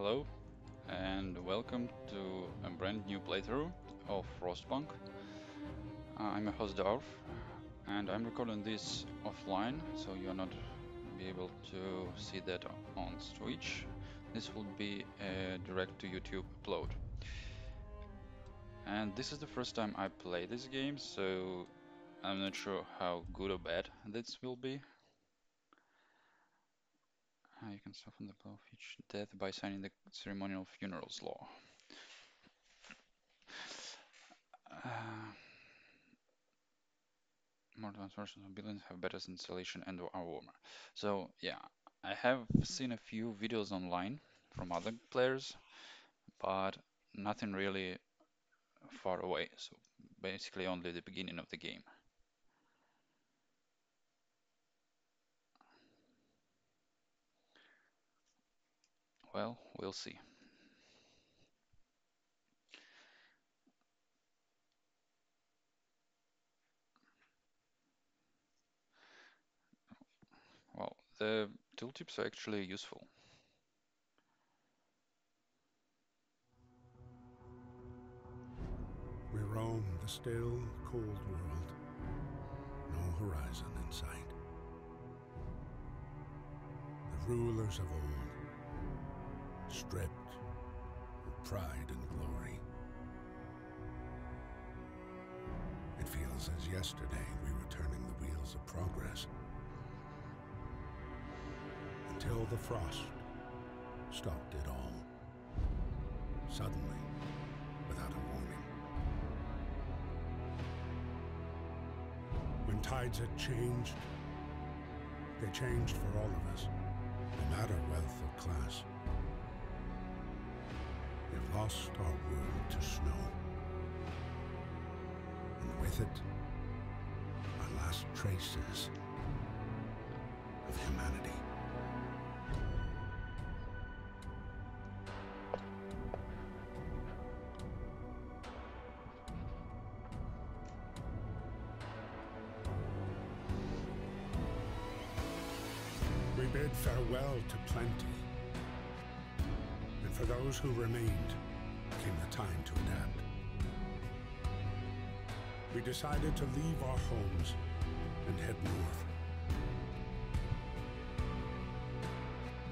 Hello and welcome to a brand new playthrough of Frostpunk. I'm your host Darf and I'm recording this offline so you're not be able to see that on Twitch. This will be a direct to YouTube upload. And this is the first time I play this game, so I'm not sure how good or bad this will be. You can soften the blow of each death by signing the ceremonial funerals law. Uh, More advanced versions of buildings have better insulation and are warmer. So yeah, I have seen a few videos online from other players, but nothing really far away. So basically only the beginning of the game. Well, we'll see. Well, the tooltips are actually useful. We roam the still, cold world, no horizon in sight. The rulers of old, stripped of pride and glory. It feels as yesterday we were turning the wheels of progress. Until the frost stopped it all. Suddenly, without a warning. When tides had changed, they changed for all of us, no matter wealth or class. We've lost our world to snow, and with it, our last traces of humanity. We bid farewell to plenty, and for those who remained, came the time to adapt. We decided to leave our homes and head north.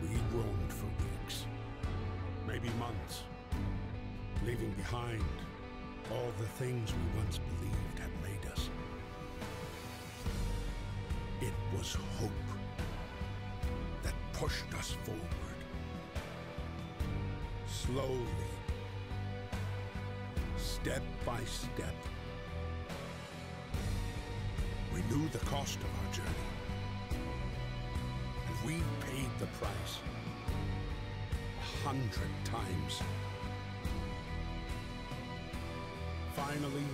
We roamed for weeks, maybe months, leaving behind all the things we once believed had made us. It was hope that pushed us forward. Slowly, step by step. We knew the cost of our journey, and we paid the price 100 times. Finally,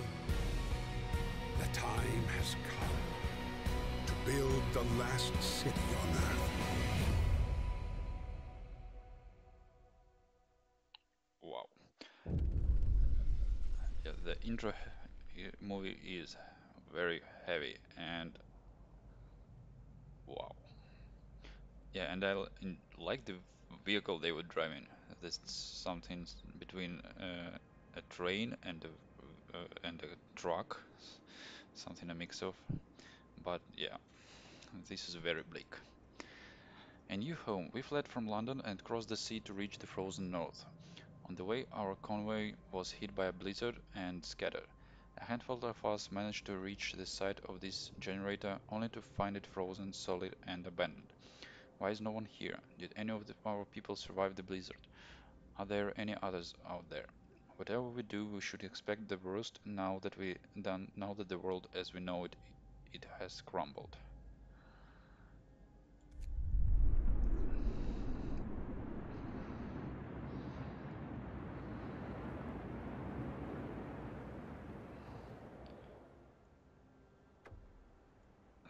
the time has come to build the last city on Earth. Wow. Yeah, the intro movie is very heavy and wow. Yeah, and like the vehicle they were driving. That's something between a train and a truck, something a mix of. But yeah, this is very bleak. A new home. We fled from London and crossed the sea to reach the frozen north. On the way, our convoy was hit by a blizzard and scattered. A handful of us managed to reach the site of this generator, only to find it frozen, solid, and abandoned. Why is no one here? Did any of our people survive the blizzard? Are there any others out there? Whatever we do, we should expect the worst now that the world as we know it has crumbled.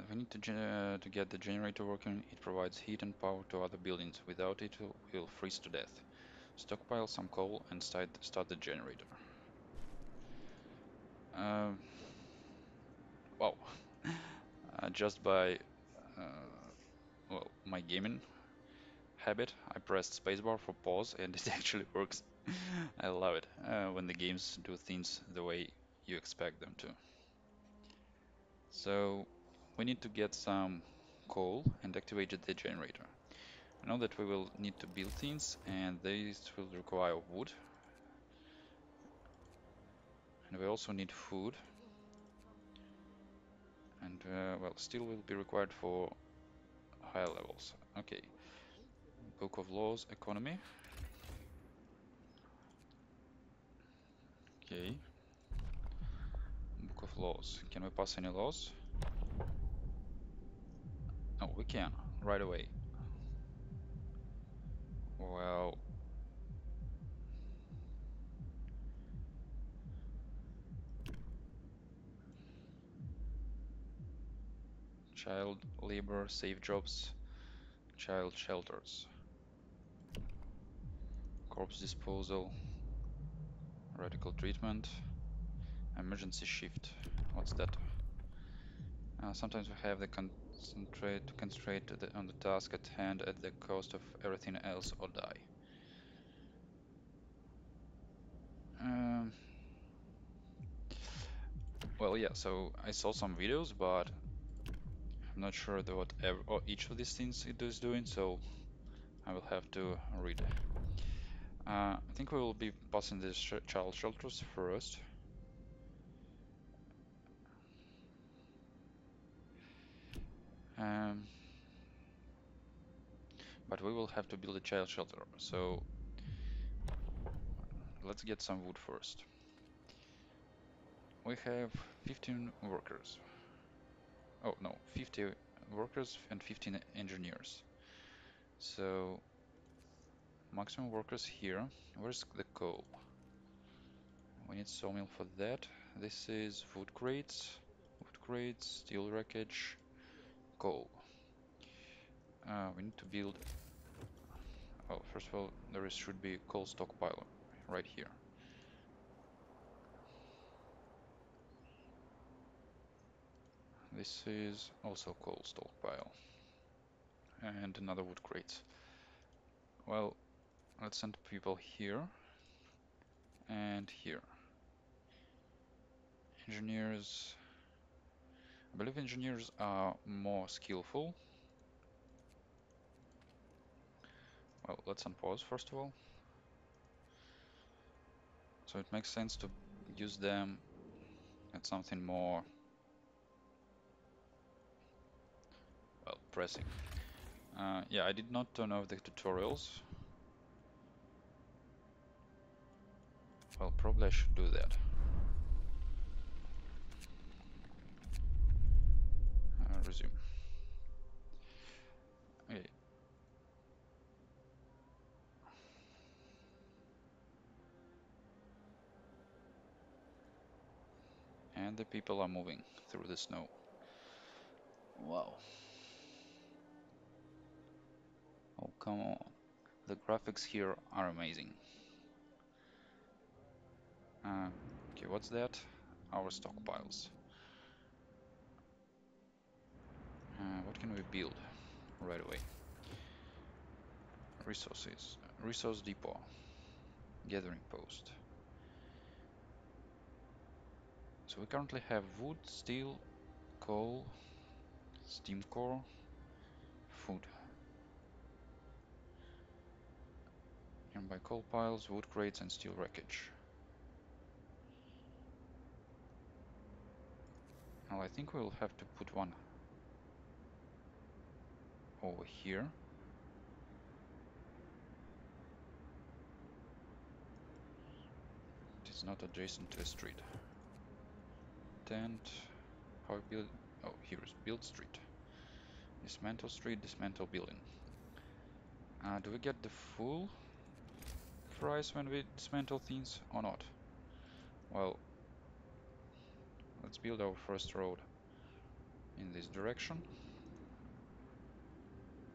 We need to get the generator working. It provides heat and power to other buildings. Without it, we'll freeze to death. Stockpile some coal and start the generator. Um, wow. Just by well, my gaming habit. I pressed spacebar for pause and it actually works. I love it when the games do things the way you expect them to. So we need to get some coal and activate the generator. I know that we will need to build things and these will require wood. And we also need food. And well, steel will be required for higher levels. Okay, Book of Laws, Economy. Okay, Book of Laws. Can we pass any laws? Oh, we can, right away. Well, child labor, safe jobs, child shelters, corpse disposal, radical treatment, emergency shift. What's that? Sometimes we have the concentrate on the task at hand at the cost of everything else or die. Um, well, yeah, so I saw some videos, but I'm not sure what each of these things it is doing, so I will have to read. I think we will be passing these child shelters first. Um, but we will have to build a child shelter, so let's get some wood first. We have 15 workers. Oh no, 50 workers and 15 engineers. So maximum workers here. Where's the coal? We need sawmill for that. This is wood crates, steel wreckage, coal. We need to build. Oh, first of all, should be coal stockpile right here. This is also coal stockpile and another wood crate. Well, let's send people here and here. Engineers. I believe engineers are more skillful. Well, let's unpause first of all. So it makes sense to use them at something more, well, pressing. Yeah, I did not turn off the tutorials. Well, probably I should do that. Resume. Okay. And the people are moving through the snow. Wow. Oh, come on. The graphics here are amazing. Okay, what's that? Our stockpiles. What can we build right away? Resources. Resource depot. Gathering post. So we currently have wood, steel, coal, steam core, food. Nearby coal piles, wood crates, and steel wreckage. Now I think we'll have to put one over here. It is not adjacent to a street. Tent. How build? Oh, here is build street. Dismantle street, dismantle building. Do we get the full price when we dismantle things or not? Well, let's build our first road in this direction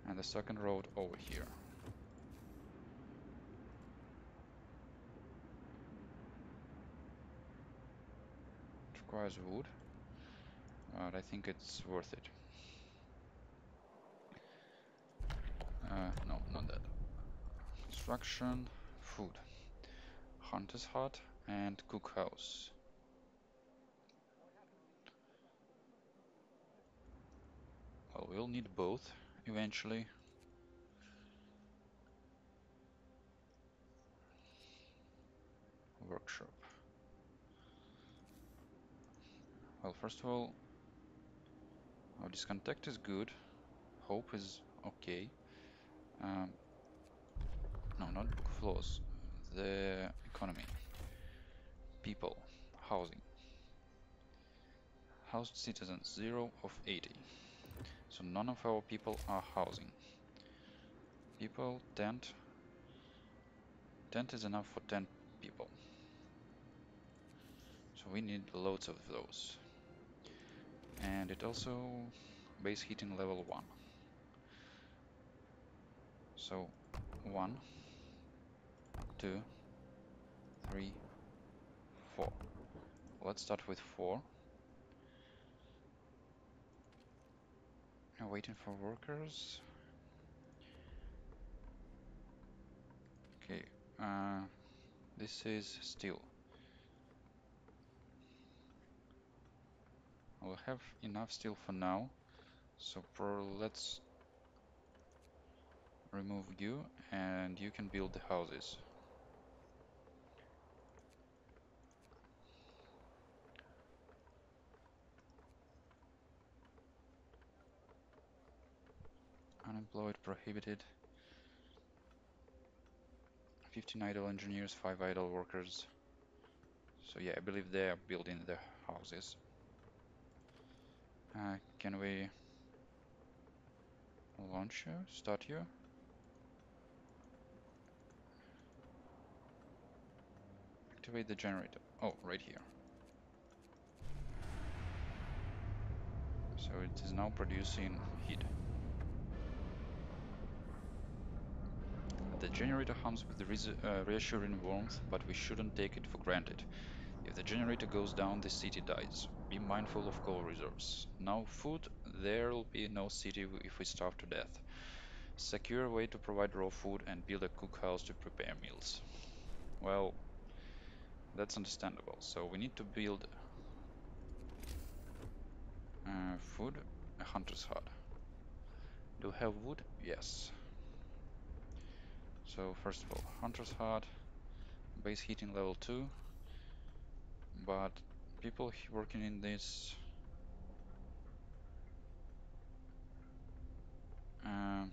and the second road over here. It requires wood, but I think it's worth it. No, not that. Construction, food, hunter's hut, and cookhouse. Well, we'll need both eventually. Workshop. Well, first of all, our discontact is good. Hope is okay. Um, no, not book flows. The economy. People. Housing. Housed citizens, 0 of 80. So none of our people are housing. People, tent. Tent is enough for 10 people. So we need loads of those. And it also base heating level 1. So 1, 2, 3, 4. Let's start with 4. Waiting for workers. Okay, this is steel. I'll have enough steel for now, so let's remove you and you can build the houses. Unemployed, prohibited. 15 idle engineers, 5 idle workers. So yeah, I believe they are building the houses. Can we launch you? Start you? Activate the generator. Oh, right here. So it is now producing heat. The generator hums with the reassuring warmth, but we shouldn't take it for granted. If the generator goes down, the city dies. Be mindful of coal reserves. Now food, there'll be no city if we starve to death. Secure a way to provide raw food and build a cookhouse to prepare meals. Well, that's understandable. So we need to build food, a hunter's hut. Do we have wood? Yes. So first of all, hunter's hut, base heating level 2, but people working in this um,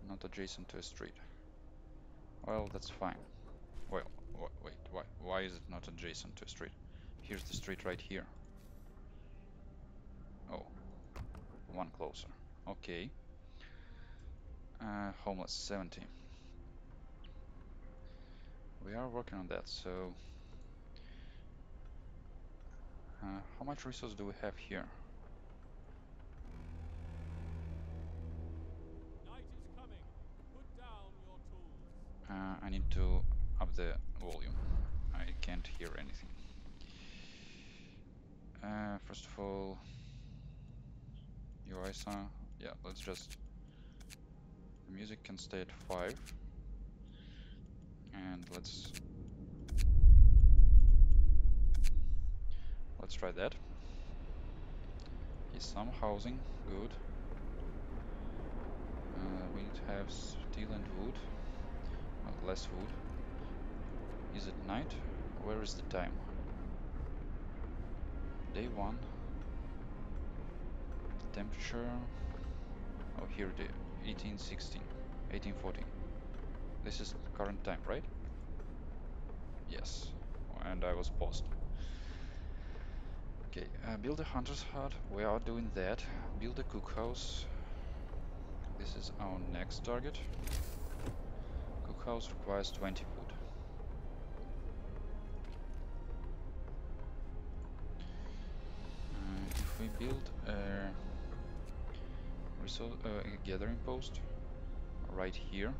not adjacent to a street. Well, that's fine. Well, wait, why is it not adjacent to a street? Here's the street right here. Oh, one closer. Okay. Homeless, 70. We are working on that, so... how much resource do we have here? Night is coming. Put down your tools. I need to up the volume. I can't hear anything. First of all, UI sound. Yeah, let's just... The music can stay at 5. And let's try that. Here's some housing, good. We need to have steel and wood. Well, less wood. Is it night? Where is the time? Day 1. Temperature. Oh, here it is. 1816. 1814. This is current time, right? Yes. And I was paused. Okay, build a hunter's hut. We are doing that. Build a cookhouse. This is our next target. Cookhouse requires 20 wood. If we build a resource gathering post right here,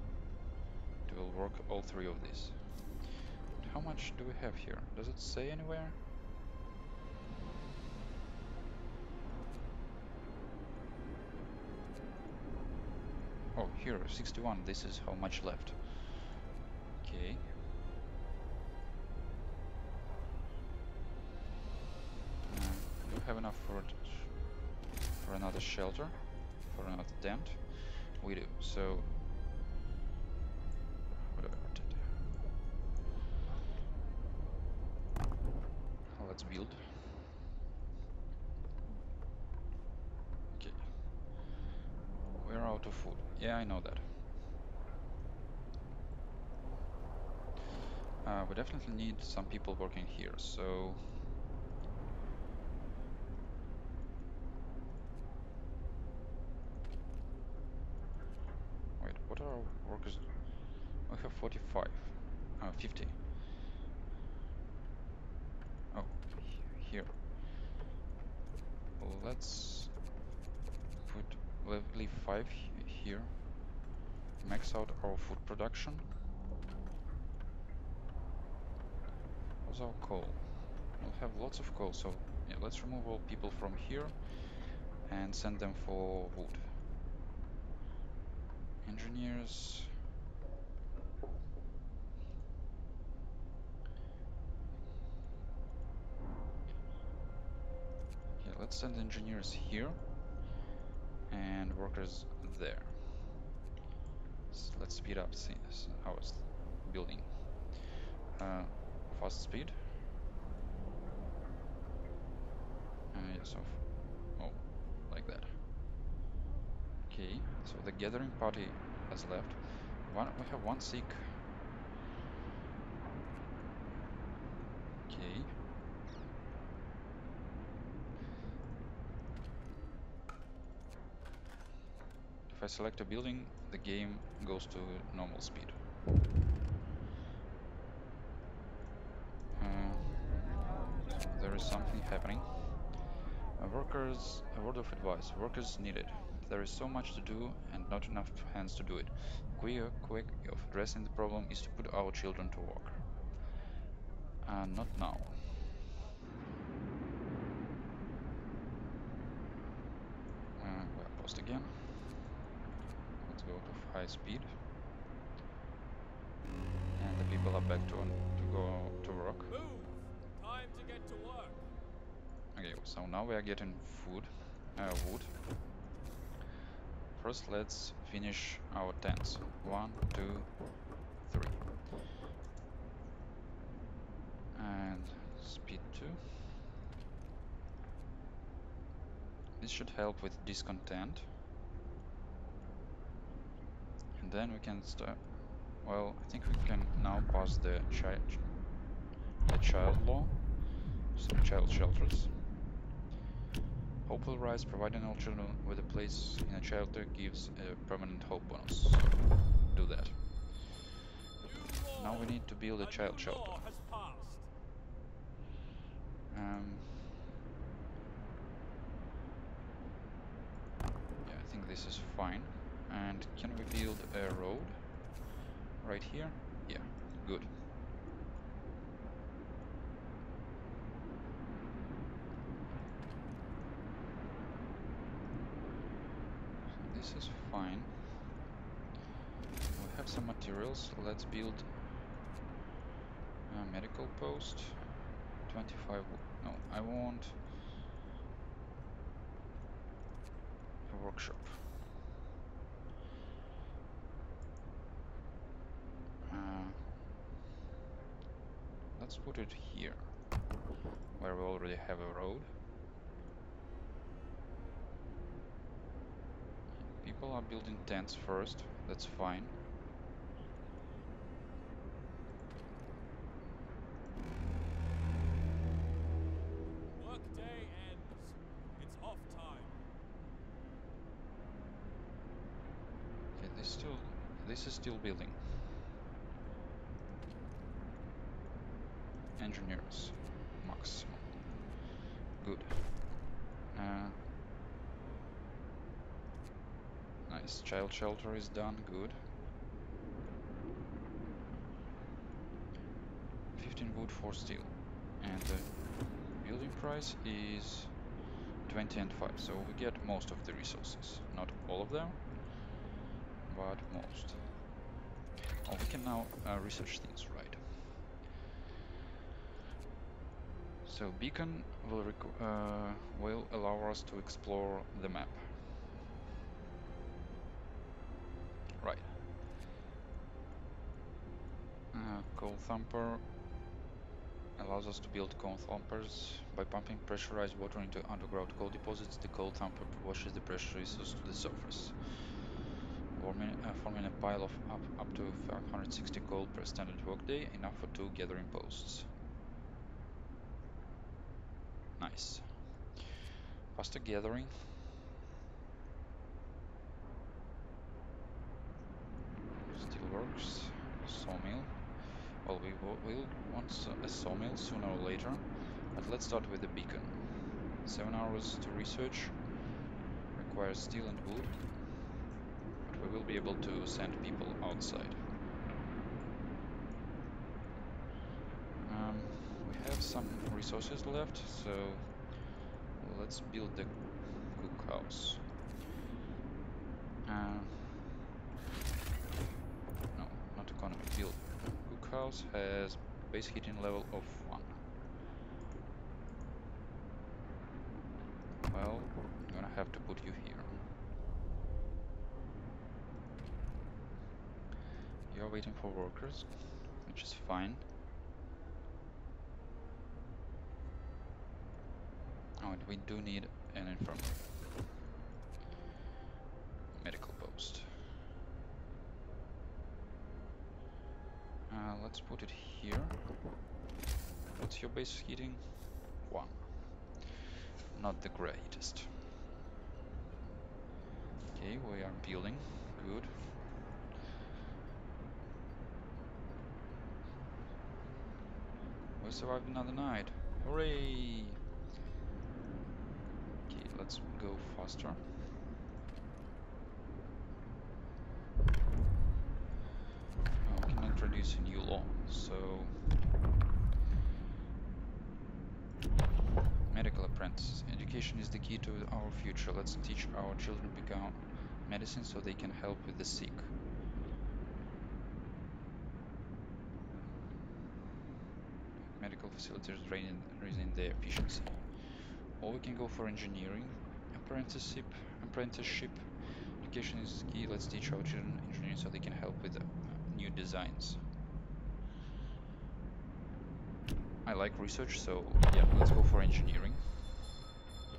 it will work all 3 of these. how much do we have here? Does it say anywhere? Oh, here, 61. This is how much left. Okay. Do we have enough for another shelter? For another tent? We do. So, whatever. Let's build. Okay. We're out of food. Yeah, I know that. We definitely need some people working here, so... Wait, what are our workers? We have 45. 50. Oh, here. Let's put leave 5 here. Max out our food production. How's our coal? We'll have lots of coal, so yeah, let's remove all people from here and send them for wood. Engineers. Okay, let's send engineers here and workers there. Let's speed up our building. Fast speed. Yes, oh, like that. Okay, so the gathering party has left. We have one sick. Okay. If I select a building, the game goes to normal speed. There is something happening. A word of advice. Workers needed. There is so much to do and not enough hands to do it. Quick way of addressing the problem is to put our children to work. Not now. We're post again. Let's go to high speed. And the people are back to go to work. Move! Time to get to work. Okay, so now we are getting wood. First, let's finish our tents. 1, 2, 3. And speed 2. This should help with discontent. And then we can start. Well, I think we can now pass the child law, some child shelters. Hope will rise, providing all children with a place in a shelter gives a permanent hope bonus. Do that. Now we need to build a child shelter. Has passed. Yeah, I think this is fine. And can we build a road right here? Yeah, good. So this is fine. We have some materials. Let's build a medical post. 25. No, I want a workshop. Let's put it here, where we already have a road. People are building tents first, that's fine. Workday ends. It's off time. Okay, this is still building. Engineers, maximum. Good. Nice. Child shelter is done. Good. wood for steel. And the building price is 20 and 5, so we get most of the resources. Not all of them, but most. Oh, we can now research things, right? So beacon will allow us to explore the map. Right. Coal thumper allows us to build coal thumpers. By pumping pressurized water into underground coal deposits, the coal thumper washes the pressure resource to the surface, forming a pile of up to 560 coal per standard workday, enough for 2 gathering posts. Nice. Faster gathering. Still works. Sawmill. Well, we'll want a sawmill sooner or later, but let's start with the beacon. 7 hours to research. Requires steel and wood, but we will be able to send people outside. We have some resources left, so let's build the cookhouse. No, not economy. Build. Cookhouse has base heating level of 1. Well, I'm gonna have to put you here. You're waiting for workers, which is fine. Oh, and we do need an infirmary. Medical post. Let's put it here. What's your base heating? 1. Not the greatest. Okay, we are building. Good. We survived another night. Hooray! Okay, let's go faster. We can introduce a new law. So, medical apprentices. Education is the key to our future. Let's teach our children to become medicine so they can help with the sick. Medical facilities raising their efficiency. Or we can go for engineering apprenticeship. Education is key. Let's teach our children engineering so they can help with new designs. I like research, so yeah, let's go for engineering.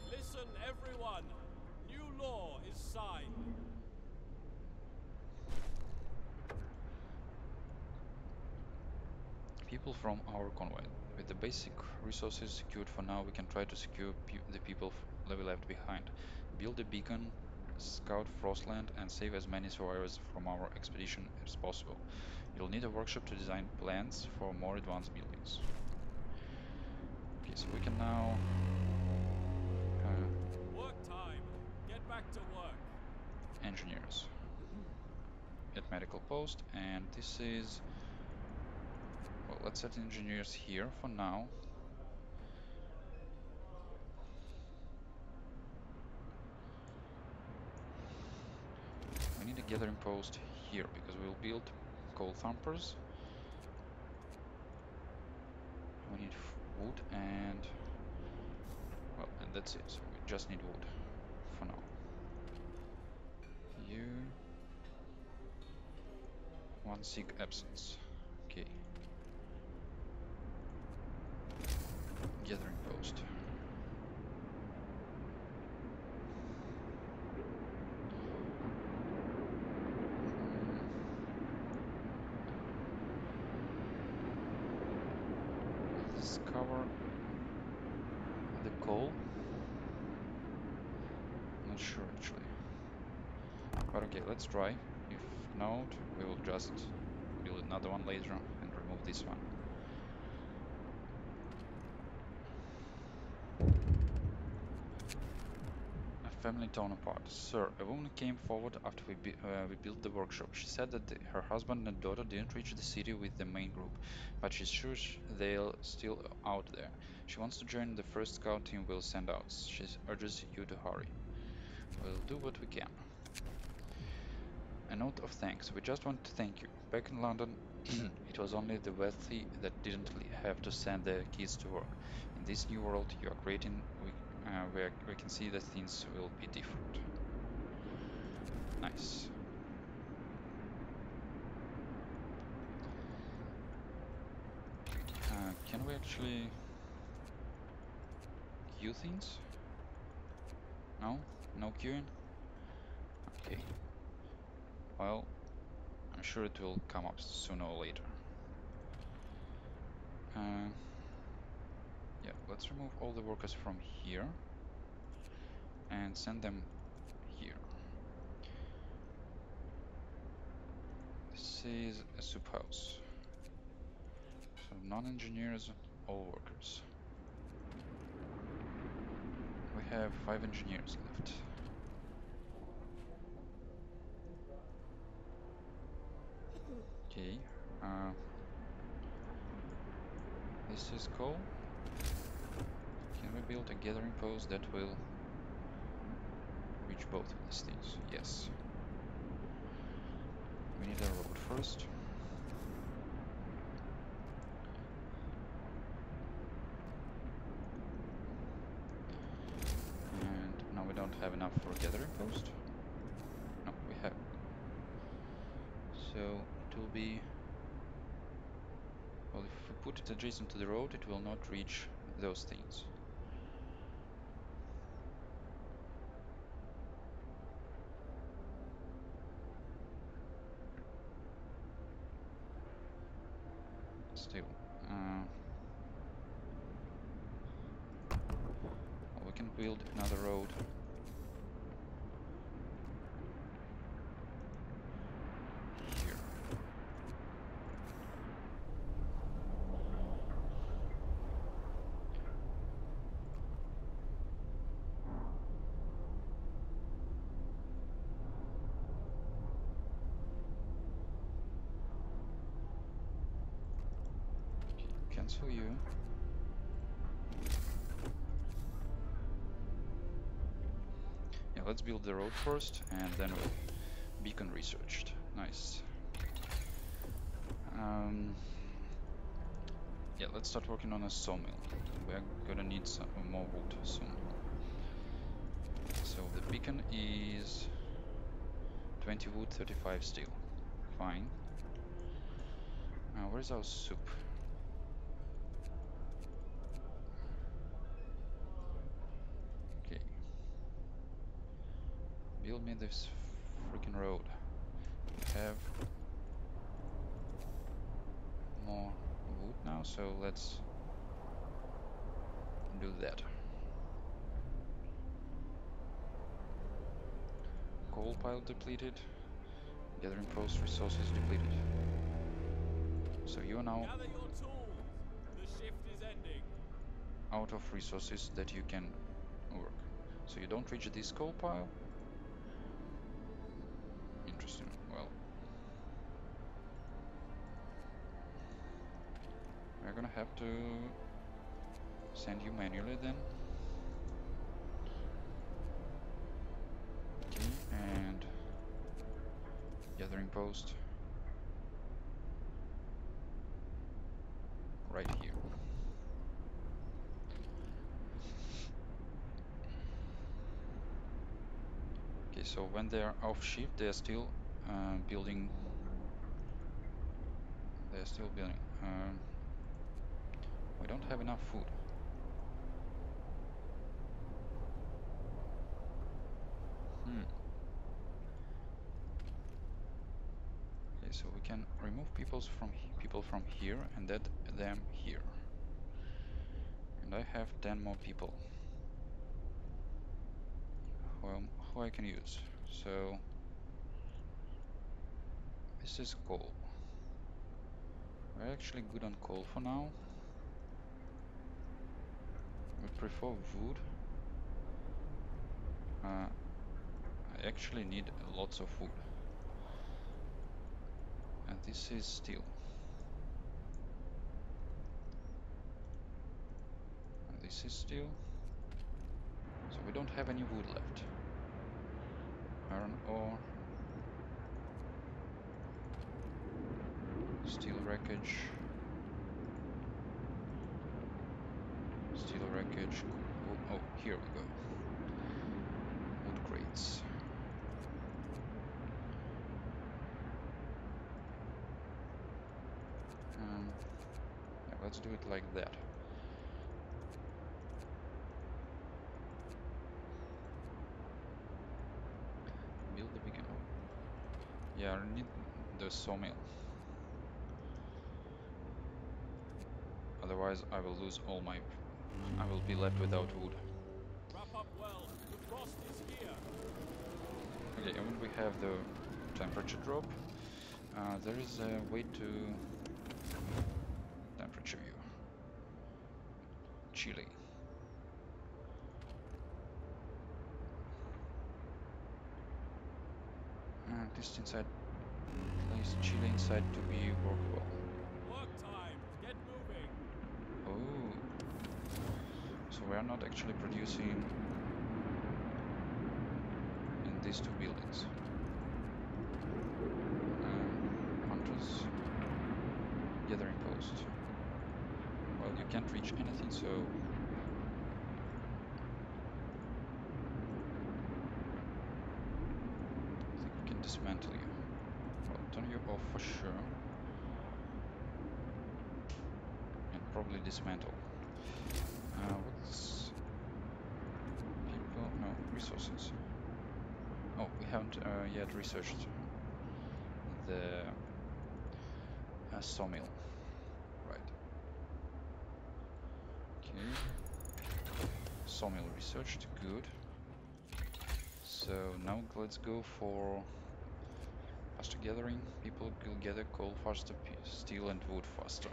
Listen, everyone. New law is signed. People from our convoy. With the basic resources secured for now, we can try to secure the people that we left behind. Build a beacon, scout Frostland, and save as many survivors from our expedition as possible. You'll need a workshop to design plans for more advanced buildings. Okay, so we can now Work time. Get back to work. engineers at medical post, and this is, well, let's set engineers here for now. We need a gathering post here because we'll build coal thumpers. We need wood and, well, and that's it. So we just need wood for now. You, 1 sick absence. Okay. Gathering post. Let's cover the coal. Not sure actually. But okay, let's try. If not, we will just build another one later and remove this one. family torn apart. Sir, a woman came forward after we built the workshop. She said that her husband and daughter didn't reach the city with the main group, but she's sure they're still out there. She wants to join the first scout team we'll send out. She urges you to hurry. We'll do what we can. A note of thanks. We just want to thank you. Back in London, it was only the wealthy that didn't have to send their kids to work. In this new world you are creating, where we can see that things will be different. Nice. Can we actually queue things? No? No queuing? Okay. Well, I'm sure it will come up sooner or later. Yeah, let's remove all the workers from here and send them here. This is a soup house. So non-engineers, all workers. We have 5 engineers left. Okay. This is coal. Can we build a gathering post that will reach both of these things? Yes. We need a road first. And now we don't have enough for a gathering post. No, we have. So it will be... Well, if we put it adjacent to the road, it will not reach those things. Still. Well, we can build another road. Here. Cancel you. Yeah, let's build the road first, and then we'll beacon researched. Nice. Yeah, let's start working on a sawmill. We're gonna need some more wood soon. So the beacon is 20 wood, 35 steel. Fine. Where's our soup? Okay. Build me this freaking road. We have more wood now, so let's do that. Coal pile depleted. Gathering post resources depleted. So you are now Gather your tools. The shift is ending. out of resources that you can work. So you don't reach this coal pile? Interesting. Well, we're gonna have to send you manually then. Okay, and gathering post right here. Okay, so when they are off shift, they are still building. They are still building. We don't have enough food. Okay, so we can remove people from here and add them here. And I have 10 more people who I can use. So this is coal. We're actually good on coal for now. We prefer wood. I actually need lots of wood. And this is steel. And this is steel. So we don't have any wood left. Iron ore. Steel wreckage. Steel wreckage. Wood. Oh, here we go. Wood crates. Yeah, let's do it like that. Build the beacon. Yeah, I need the sawmill. Otherwise, I will lose all my. I will be left without wood. Wrap up well. The frost is here. Okay, and when we have the temperature drop, there is a way to temperature view. Chile. This inside place Chile inside to be workable. Work time. Get moving. Oh, so we are not actually producing in these two buildings. Hunters, gathering post. Well, you can't reach anything, so I think we can dismantle you. Well, turn you off for sure. And probably dismantle. What's people? No, resources. Oh, we haven't yet researched the sawmill. Right. Okay. Sawmill researched. Good. So now let's go for faster gathering. People will gather coal faster, steel and wood faster.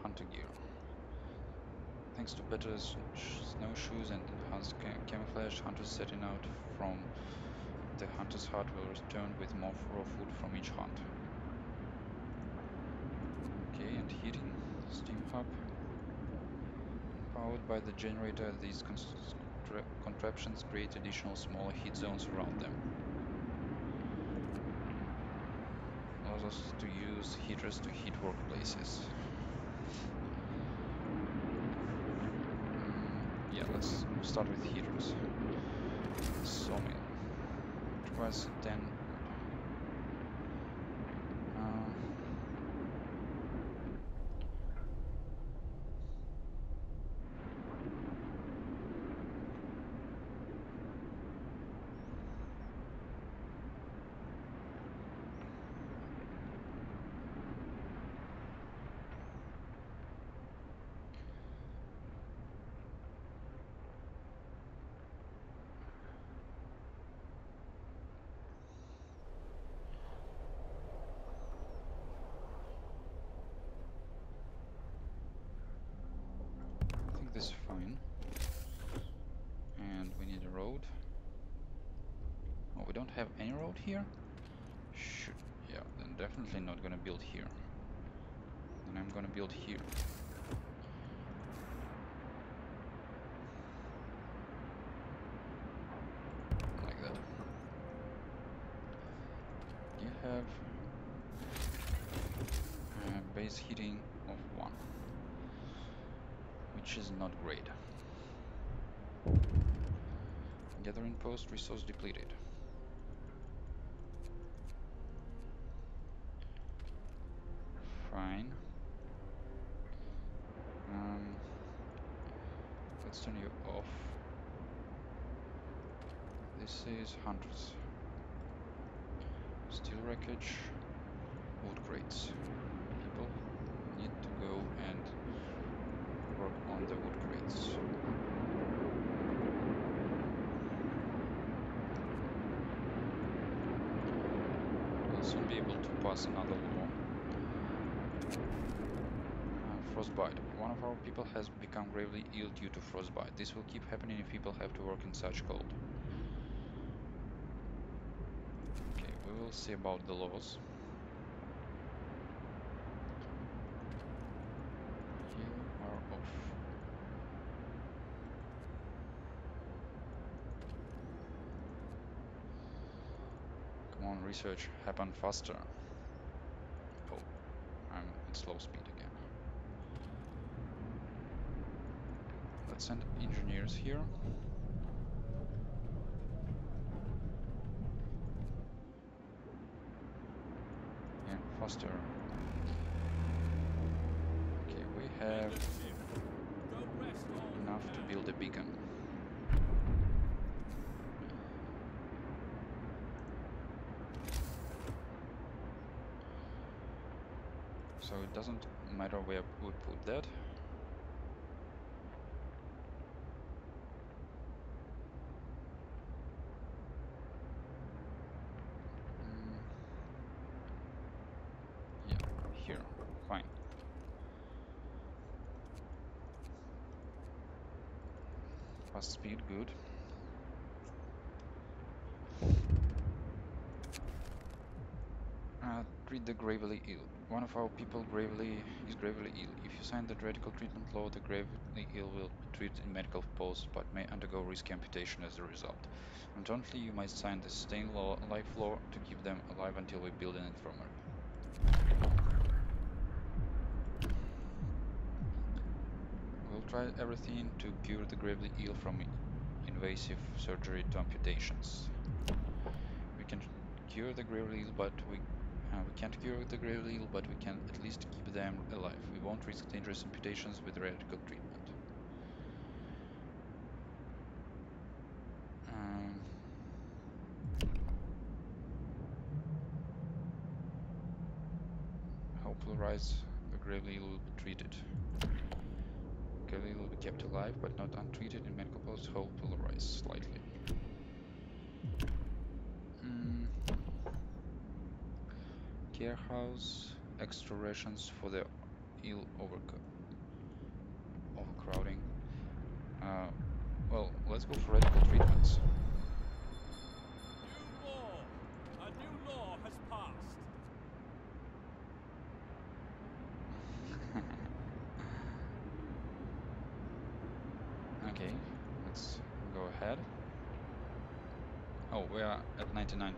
Hunter gear. Thanks to better snowshoes and enhanced camouflage, hunters setting out from the hunter's hut will return with more raw food from each hunt. Okay, and heating. Steam hub. Powered by the generator, these contraptions create additional smaller heat zones around them. Allows us to use heaters to heat workplaces. Yeah, let's start with heaters. Sawmill. Requires 10 wood. I think this is fine. And we need a road. Oh, we don't have any road here? Shoot. Yeah, then definitely not gonna build here. Then I'm gonna build here. Like that. You have base heating of 1, which is not great. Gathering post, resource depleted. Fine. Let's turn you off. This is hunters. Steel wreckage, wood crates. People need to go and work on the wood crates. We'll soon be able to pass another law. frostbite. One of our people has become gravely ill due to frostbite. This will keep happening if people have to work in such cold. Okay, we will see about the laws. You are off. Come on, research, happen faster. Oh, I'm at slow speed again. Let's send engineers here. Yeah, faster. Okay, we have Go west all enough to now. build a beacon. So it doesn't matter where we put that. Yeah, here, fine. Fast speed, good. Treat the gravely ill. One of our people is gravely ill. If you sign the radical treatment law, the gravely ill will be treated in medical post, but may undergo risky amputation as a result. Alternatively, you might sign the sustain life law to keep them alive until we build an infirmary. We'll try everything to cure the gravely ill, from invasive surgery to amputations. We can cure the gravely ill, but we can't cure the gravely ill, but we can at least keep them alive. We won't risk dangerous amputations with radical treatment. Um, Hopefully rise, the gravely ill will be treated. Gravely ill will be kept alive, but not untreated in medical post. Hope will rise slightly. Care house, extra rations for the ill, overcrowding. Well, let's go for radical treatments. New law. A new law has passed. Okay, let's go ahead. Oh, we are at 99%.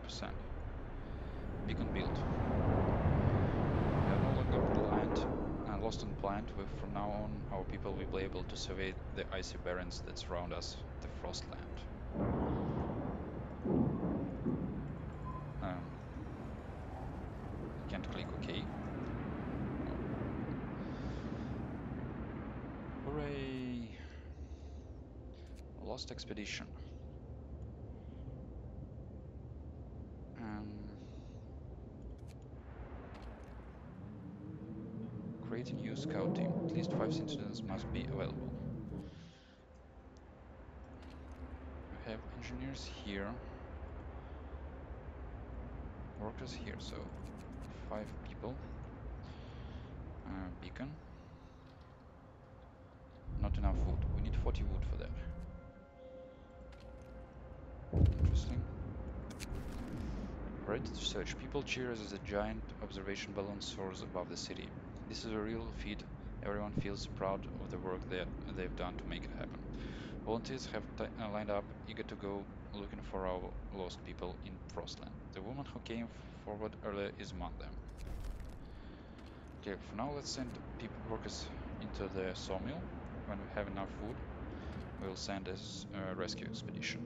Beacon built. We are no longer reliant and lost on plant. From now on, our people will be able to survey the icy barrens that surround us, the Frostland. Um, can't click OK. Hooray! Lost expedition. Create a new scout team. At least 5 citizens must be available. I have engineers here, workers here, so 5 people. Beacon. Not enough wood. We need 40 wood for that. Interesting. Ready to search. People cheer as a giant observation balloon soars above the city. This is a real feat. Everyone feels proud of the work that they've done to make it happen. Volunteers have lined up, eager to go looking for our lost people in Frostland. The woman who came forward earlier is among them. Okay, for now let's send workers into the sawmill. When we have enough food, we'll send a rescue expedition.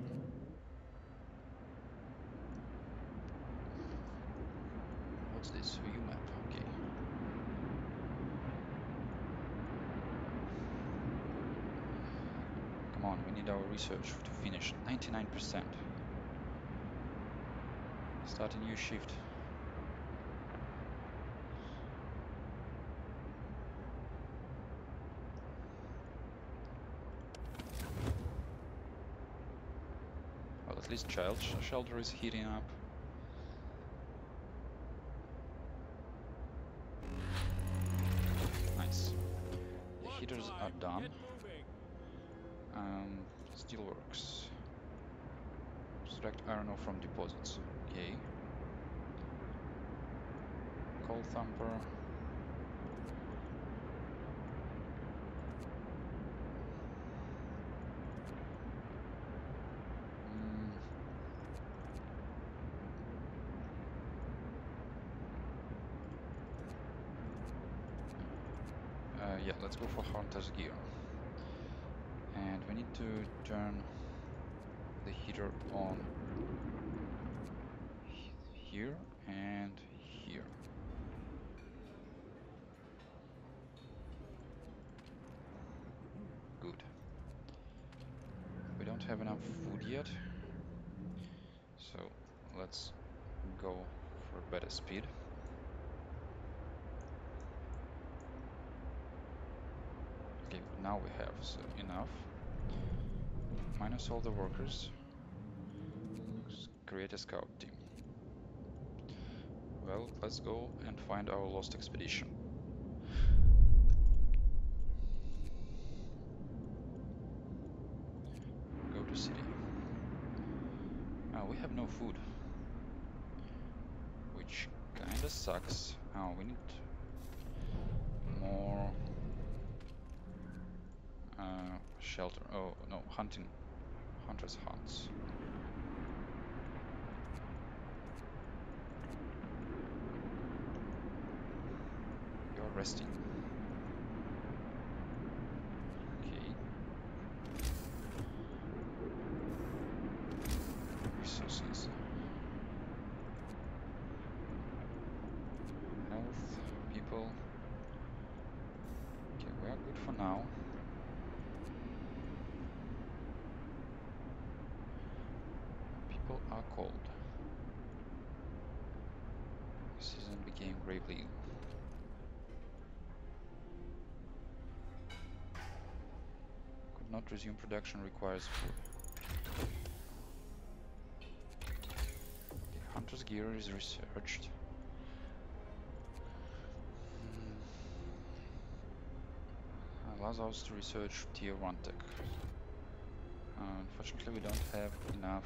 What's this? View map. Okay. Come on, we need our research to finish. 99%. Start a new shift. Well, at least child shelter is heating up. Nice. heaters are time. done. Get moving. Steelworks. Extract iron ore from deposits. Okay. Coal thumper. Mm, yeah, let's go for hunter's gear. And we need to turn the heater on here and here. Good. We don't have enough food yet, so let's go for better speed. Okay, now we have enough. Minus all the workers. Create a scout team. Well, let's go and find our lost expedition. Go to city. We have no food, which kinda sucks. We need more shelter. Oh no, hunters hunts. You're resting. Okay. Resources. Health, people. Okay, we are good for now. People are cold. The season became gravely ill. Could not resume production, requires food. Okay, hunter's gear is researched. Allows us to research tier 1 tech. Unfortunately, we don't have enough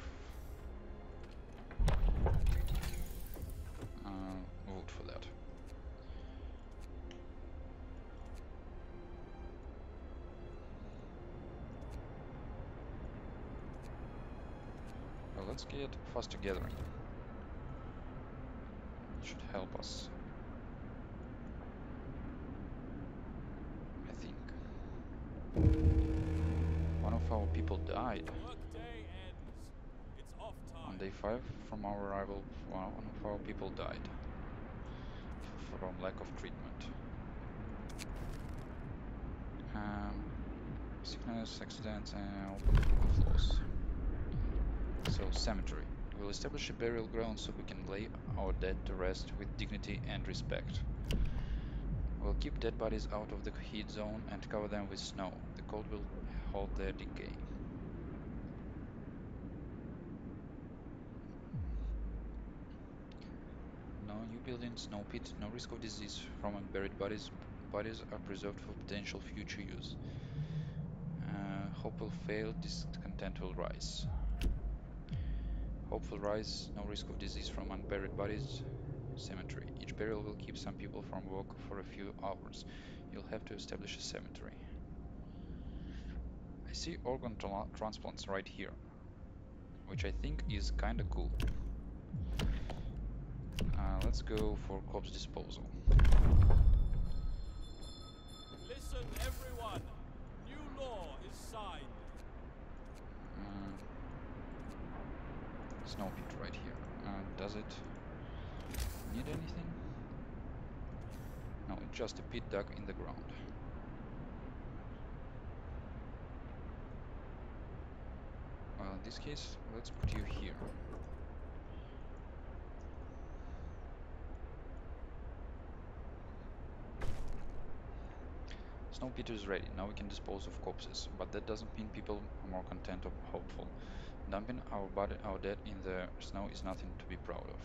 wood for that. Well, let's get faster gathering. It should help us, I think. One of our people died. Workday ends. It's off On time. day 5 from our arrival, one of our people died from lack of treatment. Sickness, accidents, and open flaws. So, cemetery. We'll establish a burial ground so we can lay our dead to rest with dignity and respect. We'll keep dead bodies out of the heat zone and cover them with snow. The cold will halt their decay. No new buildings, no pit, no risk of disease from unburied bodies. Bodies are preserved for potential future use. Hope will fail, discontent will rise. Hope will rise, no risk of disease from unburied bodies. Cemetery. Each burial will keep some people from work for a few hours. You'll have to establish a cemetery. I see organ transplants right here, which I think is kinda cool. Let's go for corpse disposal. Listen, everyone. New law is signed. Snow pit right here. Does it need anything? No, it's just a pit dug in the ground. Well, in this case, let's put you here. Snow pit is ready. Now we can dispose of corpses, but that doesn't mean people are more content or hopeful. Dumping our dead in the snow is nothing to be proud of.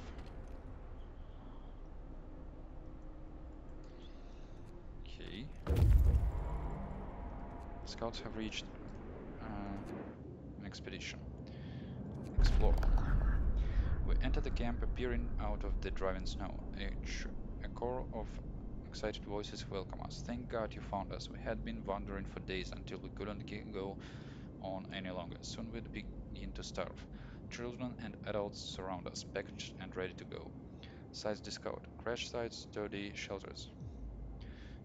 Okay. Scouts have reached an expedition. Explore. We enter the camp, appearing out of the driving snow. A core of excited voices welcome us. Thank God you found us. We had been wandering for days until we couldn't go on any longer. Soon we'd begin to starve. Children and adults surround us, packaged and ready to go. Sites discovered. Crash sites, sturdy shelters.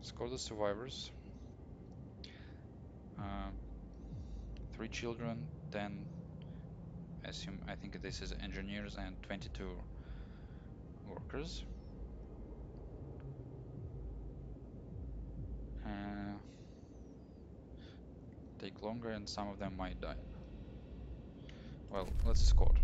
Score the survivors. 3 children, 10, I think this is engineers, and 22 workers. Uh, take longer and some of them might die. Well, let's score.